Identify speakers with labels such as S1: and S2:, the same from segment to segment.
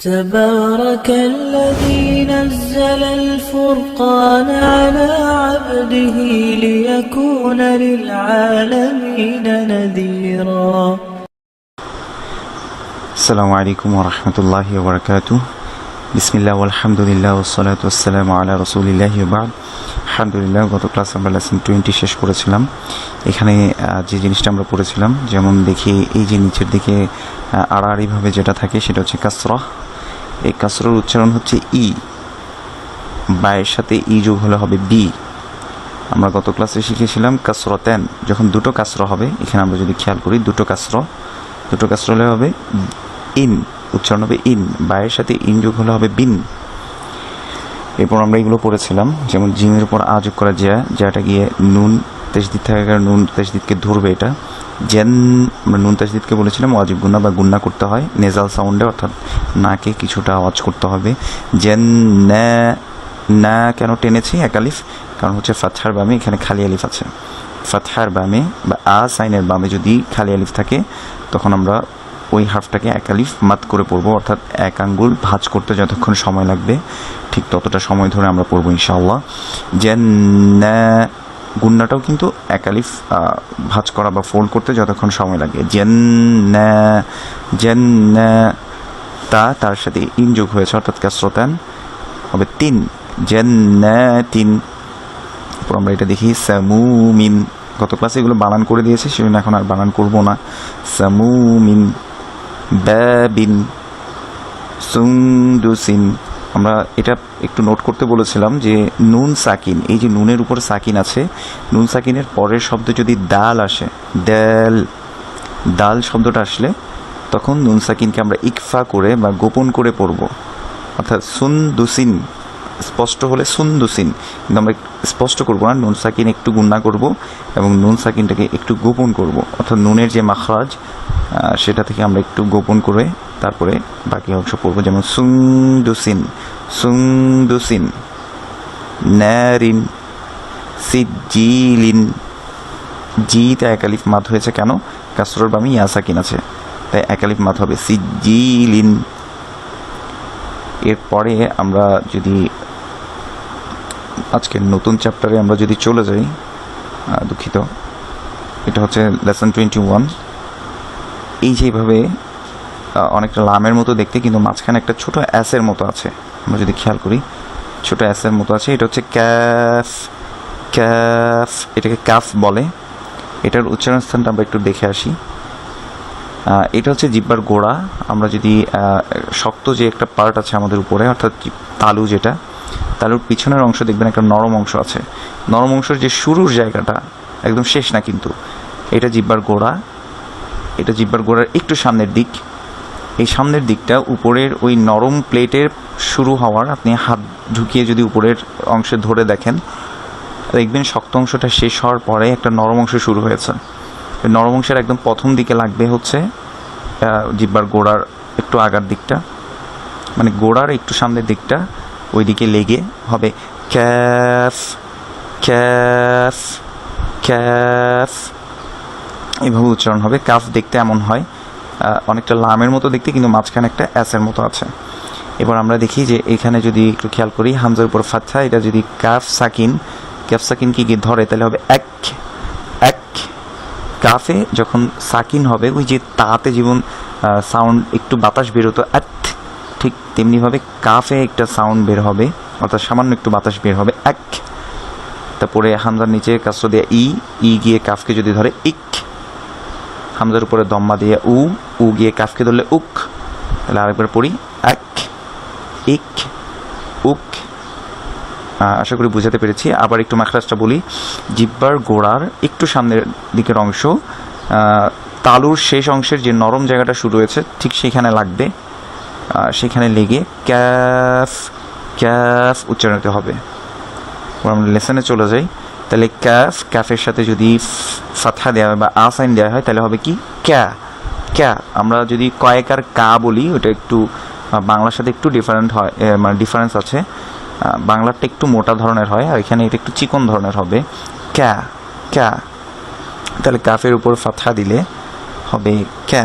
S1: تبارك الذي نزل الفرقان على عبده ليكون للعالمين نذيرا.
S2: السلام عليكم ورحمة الله وبركاته. بسم الله والحمد لله والصلاة والسلام على رسول الله وبعد. আলহামদুলিল্লাহ, গত ক্লাস আমরা লেসন 20 শেষ করেছিলাম। এখানে যে জিনিসটা আমরা পড়েছিলাম, যেমন দেখি এই যে নিচের দিকে আড়াআড়িভাবে যেটা থাকে সেটা হচ্ছে কাসরা। এই কাসরার উচ্চারণ হচ্ছে ই, বায়ের সাথে ই যোগ হলে হবে বি। আমরা গত ক্লাসে শিখেছিলাম কাসরাতেন, যখন দুটো কাসরা হবে। এখানে আমরা যদি খেয়াল করি দুটো কাসরা হলে হবে ইন, উচ্চারণ হবে ইন, বায়ের সাথে ইন যোগ হলে হবে বিন। এরপর আমরা এগুলো পড়েছিলাম, যেমন জিমের উপর আ যোগ করা যেটা গিয়ে নুন তাসদিদ থাকে, নুন তাসদিদকে ধরবে এটা। জেন, আমরা নুন তাসদিদকে বলেছিলাম ওয়াজিব গুন্না বা গুন্না করতে হয় নেজাল সাউন্ডে, অর্থাৎ নাকে কিছুটা আওয়াজ করতে হবে। জেন না কেন টেনেছি এক আলিফ, কারণ হচ্ছে ফাতহার বামে এখানে খালি আলিফ আছে। ফাতহার বামে বা আ সাইনের বামে যদি খালি আলিফ থাকে তখন আমরা ওই হারফটাকে এক আলিফ মাত করে পড়বো, অর্থাৎ এক আঙ্গুল ভাঁজ করতে যতক্ষণ সময় লাগবে ঠিক ততটা সময় ধরে আমরা পড়বো ইনশাআল্লাহ। জেন গুন্নাটাও কিন্তু এক আলিফ ভাঁজ করা বা ফোল্ড করতে যতক্ষণ সময় লাগে। জেন তার সাথে ইন যোগ হয়েছে, অর্থাৎ কাসরাতান হবে তিন, তিন। তারপর আমরা এটা দেখি সামুমিন, গত ক্লাসে এগুলো বানান করে দিয়েছি, সেজন্য এখন আর বানান করবো না। সামুমিন, বাবিন, সুন্দুসিন। আমরা এটা একটু নোট করতে বলেছিলাম যে নুন সাকিন, এই যে নুনের উপর সাকিন আছে, নুন সাকিনের পরের শব্দ যদি দাল আসে, দাল শব্দটা আসলে তখন নুন সাকিনকে আমরা ইকফা করে বা গোপন করে পড়ব, অর্থাৎ সুন্দুসিন। স্পষ্ট হলে সুন্দুসিন, কিন্তু আমরা স্পষ্ট করবো না, নুন সাকিন একটু গুন্না করব এবং নুন সাকিনটাকে একটু গোপন করব, অর্থাৎ নুনের যে মাখরাজ সেটা থেকে আমরা একটু গোপন করে তারপরে বাকি অংশ পড়বো, যেমন সুন্দুসিন, নারিন, সিজিলিন। জিতে এক আলিফ মাদ হয়েছে কেন? কাসরার বামে ইয়া সাকিন আছে, তাই এক আলিফ মাদ হবে সিজিলিন। এরপরে আমরা যদি আজকের নতুন চ্যাপ্টারে আমরা যদি চলে যাই, দুঃখিত, এটা হচ্ছে লেসন 21। এই যেভাবে অনেকটা লামের মতো দেখতে, কিন্তু মাঝখানে একটা ছোট অ্যাসের মতো আছে, আমরা যদি খেয়াল করি ছোট অ্যাসের মতো আছে। এটা হচ্ছে ক্যাফ, এটাকে কাফ বলে। এটার উচ্চারণ স্থানটা আমরা একটু দেখে আসি। এটা হচ্ছে জিহ্বার গোড়া। আমরা যদি শক্ত যে একটা পার্ট আছে আমাদের উপরে, অর্থাৎ তালু, যেটা তালুর পিছনের অংশ দেখবেন একটা নরম অংশ আছে, নরম অংশের যে শুরুর জায়গাটা একদম শেষ না, কিন্তু এটা জিহ্বার গোড়া। এটা জিহ্বার গোড়ার একটু সামনের দিক। এই সামনের দিকটা উপরের ওই নরম প্লেটের শুরু হওয়ার, আপনি হাত ঢুকিয়ে যদি উপরের অংশে ধরে দেখেন দেখবেন শক্ত অংশটা শেষ হওয়ার পরে একটা নরম অংশ শুরু হয়েছে। ওই নরম অংশের একদম প্রথম দিকে লাগবে হচ্ছে জিহ্বার গোড়ার একটু আগার দিকটা, মানে গোড়ার একটু সামনের দিকটা, ওই দিকে লেগে হবে ক্যাফ, এইভাবে উচ্চারণ হবে। কাফ দেখতে এমন হয়, অনেকটা লামের মতো দেখতে, কিন্তু মাঝখানে একটা অ্যাসের মতো আছে। এবার আমরা দেখি যে এখানে যদি একটু খেয়াল করি, হামজার উপর ফাতহা, এটা যদি কাফ সাকিন কি ধরে তাহলে হবে এক। কাফে যখন সাকিন হবে, ওই যে তাতে যেমন সাউন্ড একটু বাতাস বেরোতো ঠিক তেমনিভাবে কাফে একটা সাউন্ড বের হবে, অর্থাৎ সামান্য একটু বাতাস বের হবে এক। তারপরে হামজার নিচে কাসরা দিয়ে ই গিয়ে কাফকে যদি ধরে ইক, হামজার উপরে দম্মা দিয়ে উ গিয়ে কাফকে ধরলে উক। তাহলে আরেকবার পড়ি এক, ইক, উক। আশা করি বুঝাতে পেরেছি। আবার একটু মাখরাজটা বলি, জিহ্বার গোড়ার একটু সামনের দিকের অংশ, তালুর শেষ অংশের যে নরম জায়গাটা শুরু হয়েছে ঠিক সেখানে লাগবে, সেখানে লেগে ক্যাফ উচ্চারণতে হবে। আমরা লেসনে চলে যাই, তাহলে ক্যাফের সাথে যদি ফাতহা দেওয়া হয় বা আ সাইন দেওয়া হয় তাহলে হবে কি ক্যা। আমরা যদি কয়েকার কা বলি, ওটা একটু বাংলার সাথে একটু ডিফারেন্ট হয়, মানে ডিফারেন্স আছে। বাংলারটা একটু মোটা ধরনের হয়, আর এখানে এটা একটু চিকন ধরনের হবে ক্যা। তাহলে কাফের উপর ফাতহা দিলে হবে ক্যা।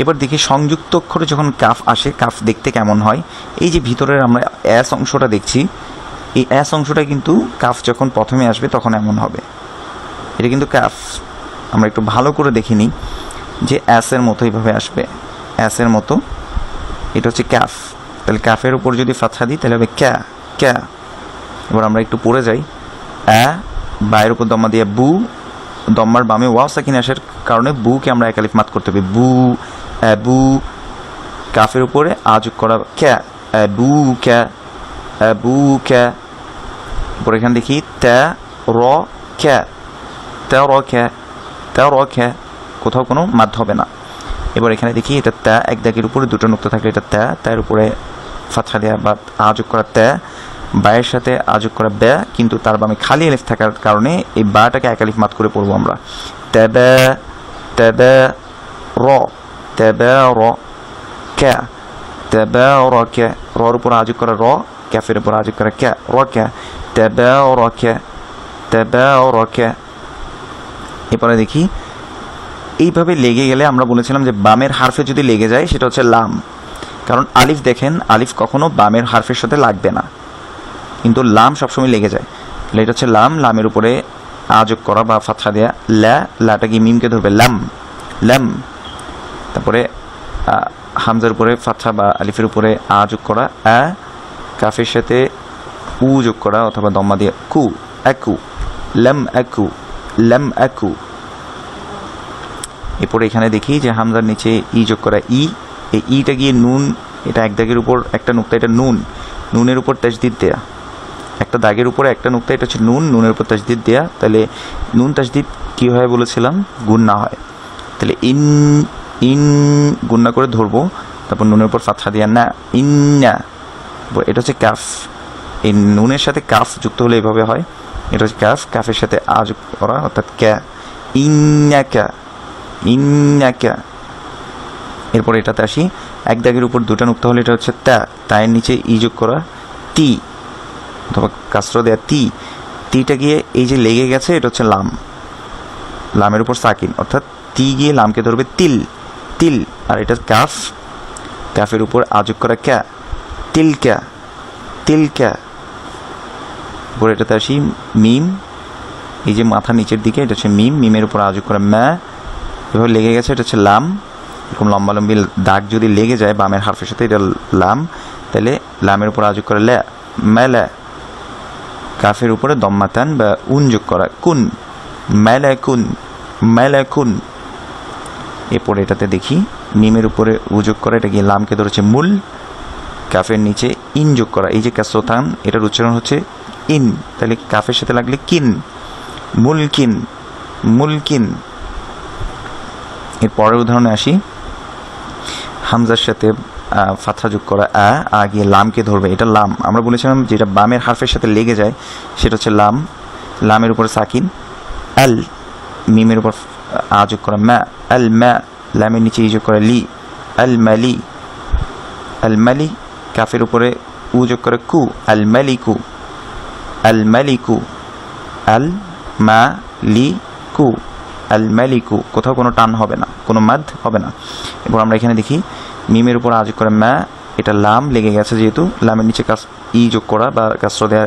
S2: এবার দেখি সংযুক্ত অক্ষরে যখন কাফ আসে, কাফ দেখতে কেমন হয়। এই যে ভিতরের আমরা অ্যাস অংশটা দেখছি, এই অ্যাস অংশটা কিন্তু কাফ যখন প্রথমে আসবে তখন এমন হবে। এটা কিন্তু কাফ। আমরা একটু ভালো করে দেখে নিই যে অ্যাসের মতো এইভাবে আসবে, অ্যাসের মতো। এটা হচ্ছে কাফ। তাহলে কাফের উপর যদি ফাতহা দিই তাহলে হবে ক্যা ক্যা। এবার আমরা একটু পড়ে যাই। বায়ের উপর দম্মা দিয়ে বু, দম্মার বামে ওয়াও সাকিন আসার কারণে বুকে আমরা এক আলিফ মাত করতে হবে, বু বু। কাফের উপরে আযোগ করা ক্যা, বু ক্যা বু ক্যা। এরপর এখানে দেখি ত্যা র ক্যা, ত্যা র ক্যা, ত্যা র ক্যা, কোথাও কোনো মাদ হবে না। এবার এখানে দেখি এটা ত্যা, এক দাগের উপরে দুটো নুক্তা থাকলে এটা ত্যা, তার উপরে ফাতহা দেওয়া বা আযোগ করা ত্যা, বায়ের সাথে আযোগ করা ব্যা, কিন্তু তার বামে খালি আলিফ থাকার কারণে এই বাটাকে এক আলিফ মাত করে পড়বো আমরা। তেবে তেবে র, তেবে র ক্যা, তেবে র ক্যা, রর উপর আযোগ করা র, ক্যাফের উপর আযোগ করা ক্যা, র ক্যা, তেবে র ক্যা, তেবে র ক্যা। এরপরে দেখি এইভাবে লেগে গেলে আমরা বলেছিলাম যে বামের হারফে যদি লেগে যায় সেটা হচ্ছে লাম। কারণ আলিফ দেখেন, আলিফ কখনো বামের হারফের সাথে লাগবে না, কিন্তু লাম সবসময় লেগে যায়। এটা হচ্ছে লাম, লামের উপরে আযোগ করা বা ফাতহা দেয়া লা, লাটা কি মিমকে ধরবে লাম লাম। তারপরে হামজার উপরে ফাতহা বা আলিফের উপরে আযোগ করা আ, কাফের সাথে উ যোগ করা অথবা দম্মা দিয়ে কু, একু লাম একু লাম একু। এরপরে এখানে দেখি যে হামজার নিচে ই যোগ করা ই, এই ইটা গিয়ে নুন, এটা এক দাগের উপর একটা নুক্তা, এটা নুন, নুনের উপর তাসদিদ দেয়া, একটা দাগের উপরে একটা নুক্তা, এটা হচ্ছে নুন, নুনের উপর তাসদিদ দেয়া। তাহলে নুন তাসদিদ কী হয় বলেছিলাম, গুন্না হয়। তাহলে ইন ইন গুন্না করে ধরবো, তারপর নুনের উপর ফাতহা দিয়া না, ইন্না। এটা হচ্ছে কাফ। এই নুনের সাথে কাফ যুক্ত হলে এইভাবে হয়। এটা হচ্ছে কাফ, কাফের সাথে আ যুক্ত করা অর্থাৎ ক্যা, ইন্নাকা ইন্নাকা। এরপর এটাতে আসি, এক দাগের উপর দুটা নুক্তা হলে এটা হচ্ছে তা, তায়ের নিচে ই যোগ করা তি অথবা কাসরা দেয়া তি, তিটা গিয়ে এই যে লেগে গেছে এটা হচ্ছে লাম, লামের উপর সাকিন অর্থাৎ তি গিয়ে লামকে ধরবে তিল তিল। আর এটা কাফ, কাফের উপর আযোগ করা ক্যা, তিল ক্যা তিল ক্যা। এরপর এটাতে আসি মিম, এই যে মাথা নিচের দিকে এটা হচ্ছে মিম, মিমের উপর আযোগ করা ম্যা, এভাবে লেগে গেছে এটা হচ্ছে লাম। এরকম লম্বালম্বি দাগ যদি লেগে যায় বামের হারফের সাথে এটা লাম, তাহলে লামের উপর আযোগ করা ল্যা মেলা, কাফের উপরে দম্মাতান বা উন যোগ করা কুন, মেলাকুন মেলাকুন। এরপরে এটাতে দেখি মিমের উপরে উ যোগ করা, এটা গিয়ে লামকে ধরেছে মূল, কাফের নিচে ইন যোগ করা, এই যে কাসরাতান এটার উচ্চারণ হচ্ছে ইন, তাহলে কাফের সাথে লাগলে কিন, মুলকিন মুলকিন। এর পরের উদাহরণে আসি, হামজার সাথে ফাতহা যোগ করা আ গিয়ে লামকে ধরবে, এটা লাম। আমরা বলেছিলাম যেটা বামের হারফের সাথে লেগে যায় সেটা হচ্ছে লাম, লামের উপর সাকিন আল, মিমের উপর আ যোগ করা ম্যা, আল ম্যা, লামের নিচে ই যোগ করা লি, আল মালি আল মালি, কাফের উপরে উ যোগ করে কু, আল মালিকু আল মালিকু, আল মা লি কু আল মালিকু, কোথাও কোনো টান হবে না, কোনো মাদ হবে না। এরপর আমরা এখানে দেখি মিমের উপর আযোগ করে ম্যা, এটা লাম লেগে গেছে যেহেতু, লামের নিচে ই যোগ করা বা কাসরা দেয়া,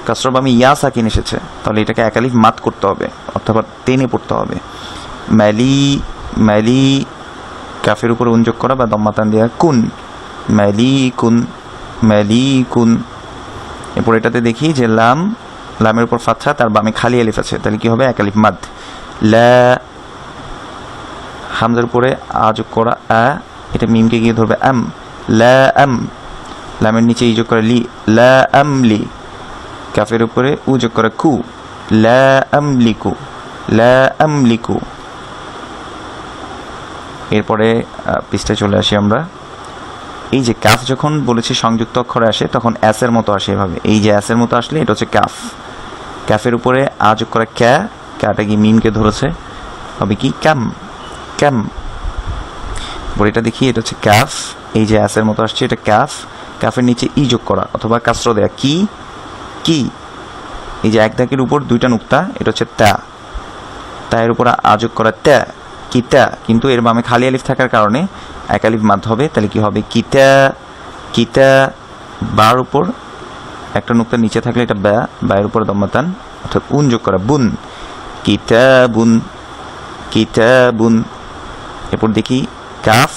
S2: কাসরা বামে ইয়া সাকিন এসেছে, তাহলে এটাকে এক আলিফ মাত করতে হবে অথবা টেনে পড়তে হবে। ম্যালি ম্যালি, কাফের উপর উন যোগ করা বা দম্মাতান দেয়া কুন, ম্যালি কুন ম্যালি কুন। এরপর এটাতে দেখি যে লাম, লামের উপর ফাতহা, তার বামে খালি আলিফ আছে, তাহলে কি হবে এক আলিফ মাদ। লা, হামজার উপরে আযোগ করা আ, এটা মিমকে গিয়ে ধরবে আম, লা আম, লামের নিচে ই যোগ করে লি, লা আম লি, কাফের উপরে উ যোগ করে কু, লা আম লিকু লা আম লিকু। এরপরে পৃষ্ঠায় চলে আসি আমরা। এই যে কাফ যখন বলেছি সংযুক্ত অক্ষরে আসে তখন অ্যাসের মতো আসে এভাবে, এই যে অ্যাসের মতো আসলে এটা হচ্ছে কাফ। কাফের উপরে আ যোগ করা ক্যা, ক্যাটা কি মিমকে ধরেছে, হবে কি ক্যাম ক্যাম। এরপর এটা দেখি এটা হচ্ছে কাফ, এই যে অ্যাসের মতো আসছে এটা কাফ, কাফের নিচে ই যোগ করা অথবা কাসরা দেয়া কি কি, এই যে এক দাগের উপর দুইটা নুক্তা, এটা হচ্ছে তা, তায়ের উপর আ যোগ করা ত্যা কি ত্যা, কিন্তু এর বামে খালি আলিফ থাকার কারণে এক আলিফ মাদ হবে, তাহলে কি হবে কিতা, কিতা বার উপর একটা নুক্তা নিচে থাকলে এটা ব্যা, ব্যয়ের উপর দম্মাতান অর্থাৎ উন যোগ করা, বুন, কিতাবুন, কিতাবুন। এরপর দেখি কাফ,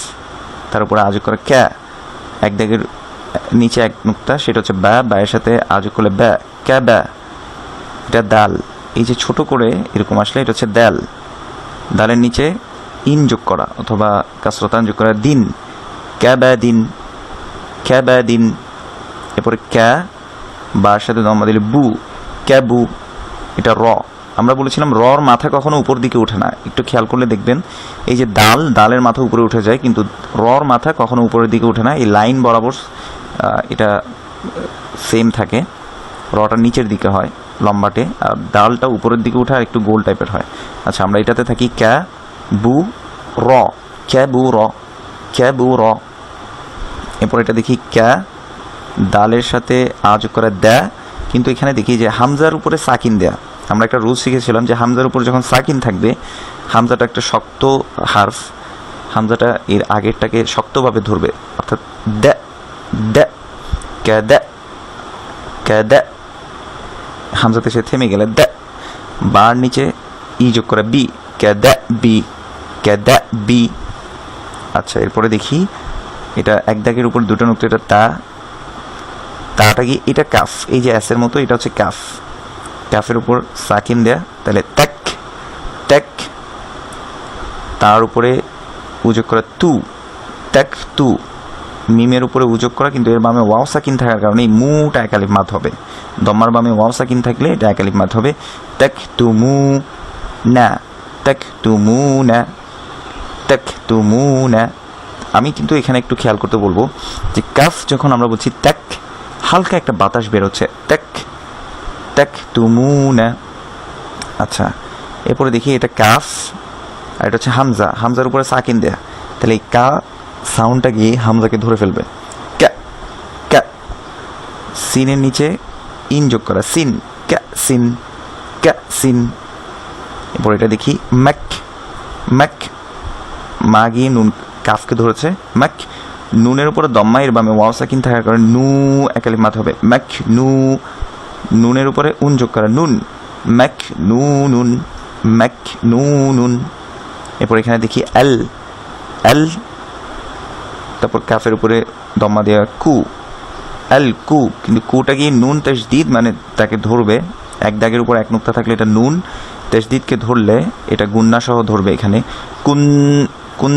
S2: তার উপরে আযোগ করা ক্যা, এক দাগের নিচে এক নুক্তা, সেটা হচ্ছে ব্যা, ব্যয়ের সাথে আযোগ করলে ব্যা, ক্যা ব্যা। এটা দাল, এই যে ছোট করে এরকম আসলে এটা হচ্ছে দাল, দালের নিচে ইন যোগ করা অথবা কাসরতান যোগ করা, দিন, ক্যা ব্যা দিন, ক্যা ব্যা দিন। এরপরে ক্যা, বার সাথে দম্মা দিলে বু, ক্যা বু, এটা র। আমরা বলেছিলাম রর মাথা কখনো উপর দিকে ওঠে না, একটু খেয়াল করলে দেখবেন এই যে দাল, দালের মাথা উপরে উঠে যায়, কিন্তু রর মাথা কখনো উপরের দিকে ওঠে না, এই লাইন বরাবর এটা সেম থাকে, রটা নিচের দিকে হয় লম্বাটে, আর ডালটা উপরের দিকে উঠে আর একটু গোল টাইপের হয়। আচ্ছা, আমরা এটাতে থাকি ক্যা বু র, ক্যা বু র, ক্যা বু র। এরপর এটা দেখি ক্যা, দালের সাথে আযোগ করে দ্যা, কিন্তু এখানে দেখি যে হামজার উপরে সাকিন দেয়া। আমরা একটা রুল শিখেছিলাম যে হামজার উপর যখন সাকিন থাকবে, হামজাটা একটা শক্ত হার্ফ, হামজাটা এর আগেরটাকে শক্তভাবে ধরবে, অর্থাৎ দ্যা, দ্যা, ক্যা দ্যা, ক্যা দ্যা, হামজাতে সে থেমে গেলে দ্যা, বার নিচে ই যোগ করে বি, ক্যা দ্যা বি, ক্যা দ্যা বি। আচ্ছা, এরপরে দেখি এটা এক দাগের উপর দুটো নুক্তা, এটা তা, তাটা কি এটা কাফ, এই যে এসের মতো এটা হচ্ছে কাফ, কাফের উপর সাকিন দেয়া, তাহলে ত্যাক, ত্যাক, তার উপরে উযোগ করা তু, ত্যাক তু, মিমের উপরে উযোগ করা, কিন্তু এর বামে ওয়াও সাকিন থাকার কারণে এই মুটা এক আলিফ মাদ হবে, দম্মার বামে ওয়াও সাকিন থাকলে এটা এক আলিফ মাদ হবে, ত্যাক তু মু না, ত্যাক তু মু না, ত্যাক তু মু না। আমি কিন্তু এখানে একটু খেয়াল করতে বলবো যে কাফ যখন আমরা বলছি ত্যাক, হালকা একটা বাতাস বেরোচ্ছে, ত্যাক, ত্যাক তু মু না। আচ্ছা, এরপরে দেখি এটা কাফ, আর এটা হচ্ছে হামজা, হামজার উপরে সাকিন দেয়া, তাহলে এই কা সাউন্ডটা গিয়ে হামজাকে ধরে ফেলবে, ক্যা, ক্যা, সিনের নিচে ইন যোগ করা, সিন, ক্যা সিন, ক্যা সিন। এরপর এটা দেখি ম্যাক, ম্যাক, মা গিয়ে নুন কাফকে ধরেছে, ম্যাক, নুনের উপরে দম্মা, এর বামে ওয়াও সাকিন থাকার কারণে নু এক আলিফ মাদ হবে, ম্যাক নু, নুনের উপরে উন যোগ করা, নুন, ম্যাক নু নুন, ম্যাক নু নুন। এরপর এখানে দেখি এল, এল, তারপর কাফের উপরে দম্মা দেওয়া কু, এল কু, কিন্তু কুটা গিয়ে নুন তাসদিদ মানে তাকে ধরবে, এক দাগের উপর এক নুক্তা থাকলে এটা নুন তাসদিদকে ধরলে এটা গুন্না সহ ধরবে, এখানে কুন, কুন,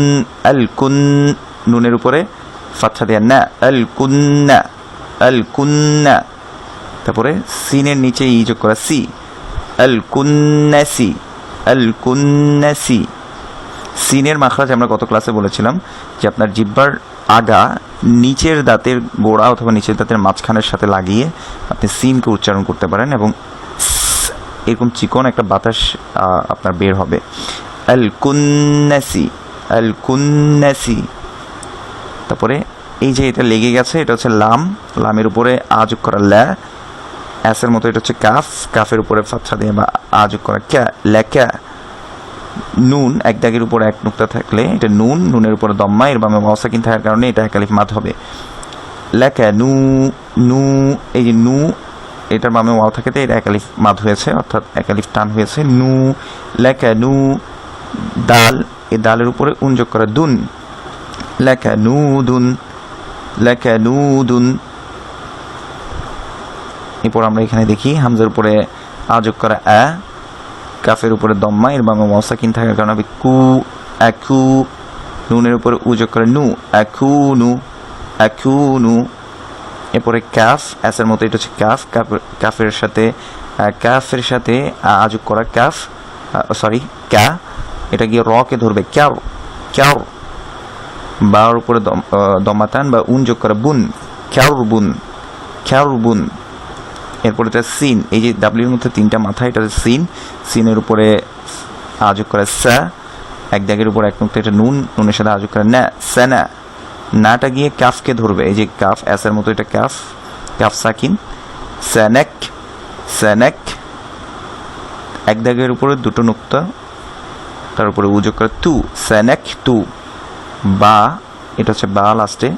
S2: এল কুন, নুনের উপরে ফাতহা দেয়া না, এল কুন্না, এল কুন্না। তারপরে সিনের নিচে ই যোগ করা, সি, এল কুন্নাসি, এল কুন্নাসি। সিনের মাখরাজ আমরা গত ক্লাসে বলেছিলাম যে আপনার জিহ্বার আগা নিচের দাঁতের গোড়া অথবা নিচের দাঁতের মাঝখানের সাথে লাগিয়ে আপনি সিনকে উচ্চারণ করতে পারেন এবং এরকম চিকন একটা বাতাস আপনার বের হবে, আল কুন্নাসি, আল কুন্নাসি। তারপরে এই যে এটা লেগে গেছে, এটা হচ্ছে লাম, লামের উপরে আযোগ করা ল্যা, অ্যাসের মতো এটা হচ্ছে কাফ, কাফের উপরে ফাতহা দিয়ে বা আযোগ করা ক্যা, ল্যাকা। নুন এক দাগের উপর এক নুক্তা থাকলে এটা নুন, নুনের উপরে দম্মা, এর বামে ওয়াও সাকিন থাকার কারণে এটা এক আলিফ মাদ হবে, ল্যাকা নু, নু, এই যে নু এটার বামে ওয়াও থাকাতে এটা এক আলিফ মাদ হয়েছে, অর্থাৎ এক আলিফ টান হয়েছে, নু, ল্যাকা নু। দাল, এই দালের উপরে উন যোগ করা, দুন, ল্যাকা নু দুন, ল্যাকা নু দুন। এরপর আমরা এখানে দেখি হামজার উপরে আযোগ করা আ, কাফের উপরে দম্মা, এর বামে ওয়াও সাকিন থাকার কারণে হবে কু, আকু, নুনের উপরে উযোগ করে নু, আকু নু, আকু নু। এরপরে কাফ, অ্যাসের মতো এটা হচ্ছে কাফ, কাফের সাথে কাফের সাথে আযোগ করা কাফ, সরি ক্যা, এটা গিয়ে রকে ধরবে, ক্যার, ক্যার, বার উপরে দমাতান বা উন যোগ করা, বুন, ক্যার বুন, ক্যার বুন। এরপরে এটা সিন, এই যে ডাব্লিউর মধ্যে তিনটা মাথা, এটা হচ্ছে সিন, সিনের উপরে আযোগ করে সা, এক দাগের উপর এক নুক্তা, এটা নুন, নুনের সাথে আযোগ করে না, সানা, নাটা গিয়ে কাফকে ধরবে, এই যে কাফ, অ্যাসের মতো এটা কাফ, কাফ সাকিন, সানাক, সানাক, এক দাগের উপরে দুটো নুক্তা, তার উপরে উযোগ করে তু, সানাক তু, বা এটা হচ্ছে বা লাস্টে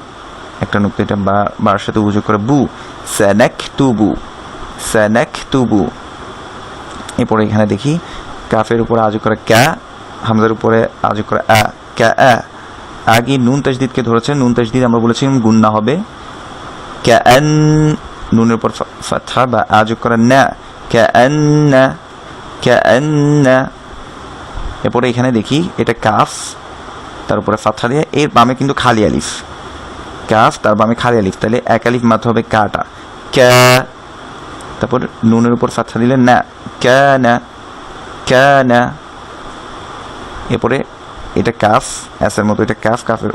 S2: একটা নুক্তা, এটা বার সাথে উজু করে বু, সানাকতুবু, সানাকতুবু। এরপরে এখানে দেখি কাফের উপরে আজু করে ক্যা, হামজার উপরে আজু করে আ, ক্যা আ। আগে নুন তাজদিদকে ধরেছে, নুন তাজদিদ আমরা বলেছিলাম গুন্না হবে, ক্যা আন, নুনের উপর ফাতহা বা আজু করে না, ক্যা আন্না, ক্যা আন্না। এরপরে এখানে দেখি এটা কাফ, তার উপরে ফাতহা দিয়ে, এর বামে কিন্তু খালি আলিফ, কাফ তার বামে খালি আলিফ, তাহলে এক আলিফ মাত্র হবে কাটা, ক্যা। তারপর নুনের উপর ফাতহা দিলে না, কানা, কানা। এরপরে এটা কাফ, এসের মতো এটা কাফ, কাফের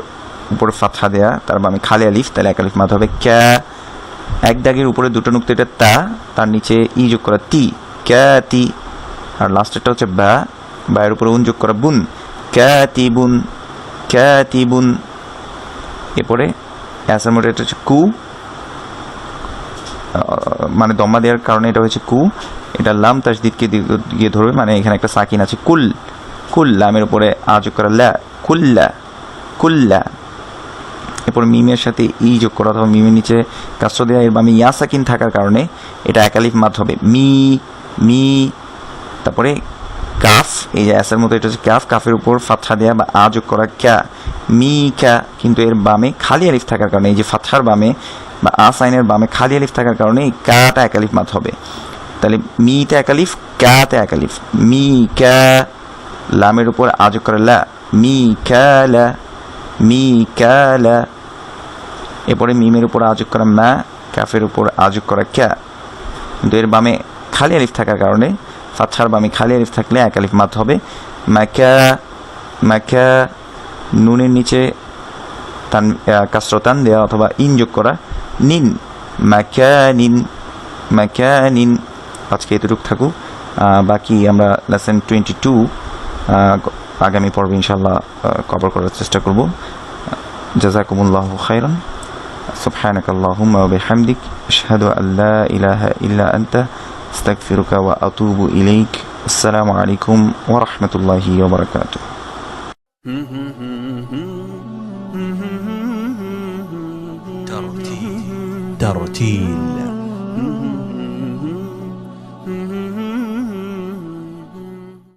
S2: উপরে ফাতহা দেয়া, তার বামে খালি আলিফ, তাহলে এক আলিফ মাত্র হবে ক্যা। এক দাগের উপরে দুটো নুক্তা, এটা তা, তার নিচে ই যোগ করা তি, ক্যাতি। আর লাস্টেরটা হচ্ছে বা, বায়ের উপরে উন যোগ করা বুন, ক্যাতিবুন, ক্যাতিবুন। এরপরে অ্যাসের মধ্যে এটা হচ্ছে কু, মানে দম্মা দেওয়ার কারণে এটা হচ্ছে কু, এটা লাম তাজদিদকে গিয়ে ধরবে, মানে এখানে একটা সাকিন আছে কুল, কুল, লামের উপরে আ যোগ করা লা, কুল্লা, কুল্লা। এরপর মিমের সাথে ই যোগ করা অথবা মিমের নিচে কাসর দেওয়া, এর বামে ইয়া সাকিন থাকার কারণে এটা একালিফ মাদ হবে, মি, মি। তারপরে কাফ, এই যে অ্যাসের মতো এটা হচ্ছে কাফ, কাফের উপর ফাতহা দেওয়া বা আ যোগ করা ক্যা, মি ক্যা, কিন্তু এর বামে খালি আলিফ থাকার কারণে, এই যে ফাতহার বামে বা আ সাইনের বামে খালি আলিফ থাকার কারণে এই কাটা একালিফ মাদ হবে, তাহলে মিতে একালিফ, ক্যাতে একালিফ, মি ক্যা। লামের উপর আ যোগ করা লা, মি ক্যালা, মি ক্যালা। এরপরে মিমের উপর আ যোগ করা মা, কাফের উপর আ যোগ করা ক্যা, কিন্তু এর বামে খালি আলিফ থাকার কারণে, ফাতহার বামে খালি আলিফ থাকলে এক আলিফ মাদ হবে, মাকা, মাকা। নুনের নিচে তান কাসরতান দেওয়া অথবা ইন যোগ করা, নিন, মাকানিন, মাকানিন। আজকে এতটুকু থাকুক, বাকি আমরা লেসন 22 আগামী পর্বে ইনশাআল্লাহ কভার করার চেষ্টা করব। জাযাকুমুল্লাহু খাইরান। সুবহানাকাল্লাহুম্মা ওয়া বিহামদিক, আশহাদু আল্লা ইলাহা ইল্লা আনতা, আস্তাগফিরুকা ওয়া আতুবু ইলাইক। আসসালামু আলাইকুম ওয়া রাহমাতুল্লাহি ওয়া বারাকাতুহু।
S3: ترتيل